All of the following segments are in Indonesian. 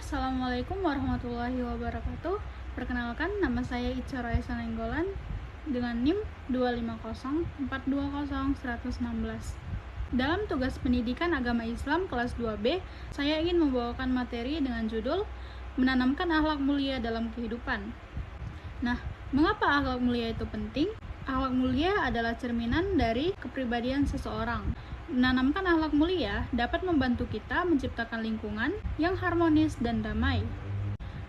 Assalamualaikum warahmatullahi wabarakatuh. Perkenalkan, nama saya Ica Raisa Nenggolan dengan NIM 250420116. Dalam tugas pendidikan agama Islam kelas 2B, saya ingin membawakan materi dengan judul Menanamkan Akhlak Mulia dalam Kehidupan. Nah, mengapa akhlak mulia itu penting? Akhlak mulia adalah cerminan dari kepribadian seseorang. Menanamkan akhlak mulia dapat membantu kita menciptakan lingkungan yang harmonis dan damai.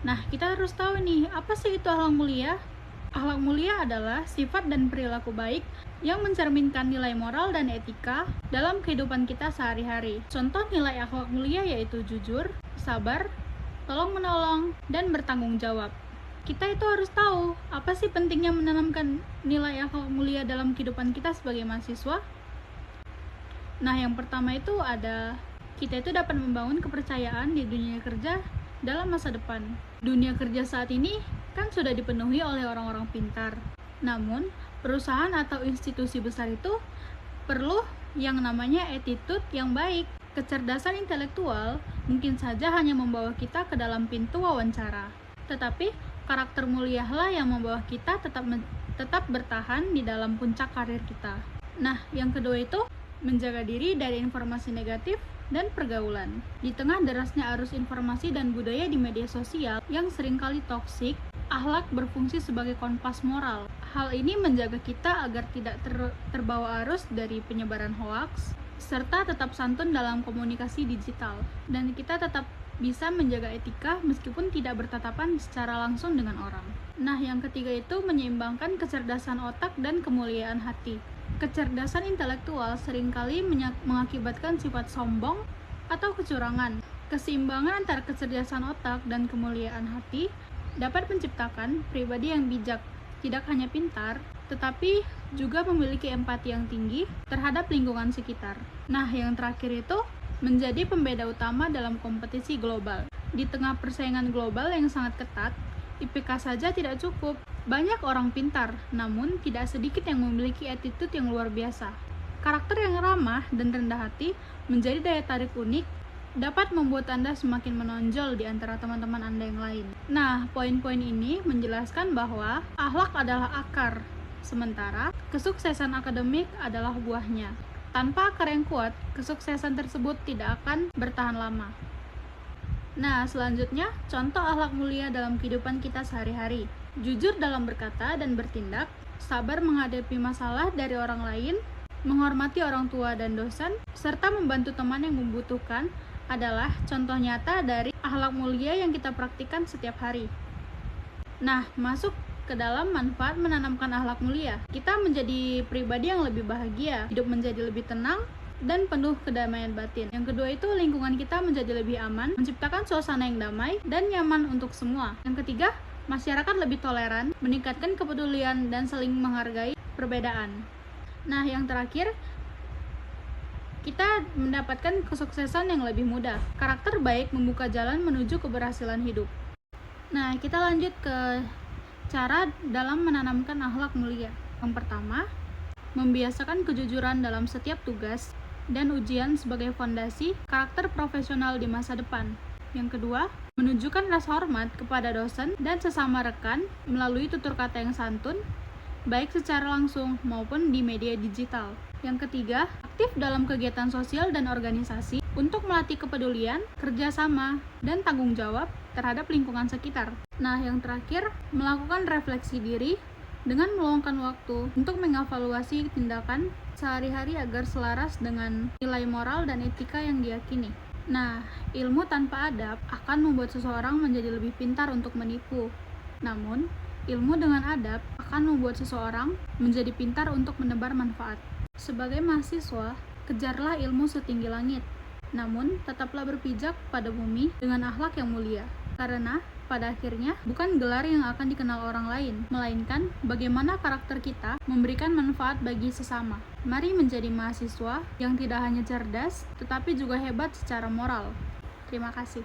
Nah, kita harus tahu nih, apa sih itu akhlak mulia? Akhlak mulia adalah sifat dan perilaku baik yang mencerminkan nilai moral dan etika dalam kehidupan kita sehari-hari. Contoh nilai akhlak mulia yaitu jujur, sabar, tolong-menolong, dan bertanggung jawab. Kita itu harus tahu, apa sih pentingnya menanamkan nilai akhlak mulia dalam kehidupan kita sebagai mahasiswa? Nah, yang pertama itu kita itu dapat membangun kepercayaan di dunia kerja dalam masa depan. Dunia kerja saat ini kan sudah dipenuhi oleh orang-orang pintar. Namun, perusahaan atau institusi besar itu perlu yang namanya attitude yang baik. Kecerdasan intelektual mungkin saja hanya membawa kita ke dalam pintu wawancara. Tetapi, karakter mulialah yang membawa kita tetap bertahan di dalam puncak karir kita. Nah, yang kedua itu menjaga diri dari informasi negatif dan pergaulan. Di tengah derasnya arus informasi dan budaya di media sosial yang seringkali toksik, akhlak berfungsi sebagai kompas moral. Hal ini menjaga kita agar tidak terbawa arus dari penyebaran hoaks, serta tetap santun dalam komunikasi digital. Dan kita tetap bisa menjaga etika meskipun tidak bertatapan secara langsung dengan orang. Nah, yang ketiga itu menyeimbangkan kecerdasan otak dan kemuliaan hati. Kecerdasan intelektual seringkali mengakibatkan sifat sombong atau kecurangan. Keseimbangan antara kecerdasan otak dan kemuliaan hati dapat menciptakan pribadi yang bijak, tidak hanya pintar, tetapi juga memiliki empati yang tinggi terhadap lingkungan sekitar. Nah, yang terakhir itu menjadi pembeda utama dalam kompetisi global. Di tengah persaingan global yang sangat ketat, IPK saja tidak cukup. Banyak orang pintar, namun tidak sedikit yang memiliki attitude yang luar biasa. Karakter yang ramah dan rendah hati menjadi daya tarik unik, dapat membuat Anda semakin menonjol di antara teman-teman Anda yang lain. Nah, poin-poin ini menjelaskan bahwa akhlak adalah akar, sementara kesuksesan akademik adalah buahnya. Tanpa akar yang kuat, kesuksesan tersebut tidak akan bertahan lama. Nah, selanjutnya, contoh akhlak mulia dalam kehidupan kita sehari-hari. Jujur dalam berkata dan bertindak, sabar menghadapi masalah dari orang lain, menghormati orang tua dan dosen, serta membantu teman yang membutuhkan adalah contoh nyata dari akhlak mulia yang kita praktikkan setiap hari. Nah, masuk ke dalam manfaat menanamkan akhlak mulia. Kita menjadi pribadi yang lebih bahagia, hidup menjadi lebih tenang, dan penuh kedamaian batin. Yang kedua itu lingkungan kita menjadi lebih aman, menciptakan suasana yang damai dan nyaman untuk semua. Yang ketiga, masyarakat lebih toleran, meningkatkan kepedulian dan saling menghargai perbedaan. Nah, yang terakhir, kita mendapatkan kesuksesan yang lebih mudah. Karakter baik membuka jalan menuju keberhasilan hidup. Nah, kita lanjut ke cara dalam menanamkan akhlak mulia. Yang pertama, membiasakan kejujuran dalam setiap tugas dan ujian sebagai fondasi karakter profesional di masa depan. Yang kedua, menunjukkan rasa hormat kepada dosen dan sesama rekan melalui tutur kata yang santun, baik secara langsung maupun di media digital. Yang ketiga, aktif dalam kegiatan sosial dan organisasi untuk melatih kepedulian, kerjasama, dan tanggung jawab terhadap lingkungan sekitar. Nah, yang terakhir, melakukan refleksi diri dengan meluangkan waktu untuk mengevaluasi tindakan sehari-hari agar selaras dengan nilai moral dan etika yang diyakini. Nah, ilmu tanpa adab akan membuat seseorang menjadi lebih pintar untuk menipu. Namun, ilmu dengan adab akan membuat seseorang menjadi pintar untuk menebar manfaat. Sebagai mahasiswa, kejarlah ilmu setinggi langit. Namun, tetaplah berpijak pada bumi dengan akhlak yang mulia. Karena pada akhirnya, bukan gelar yang akan dikenal orang lain, melainkan bagaimana karakter kita memberikan manfaat bagi sesama. Mari menjadi mahasiswa yang tidak hanya cerdas, tetapi juga hebat secara moral. Terima kasih.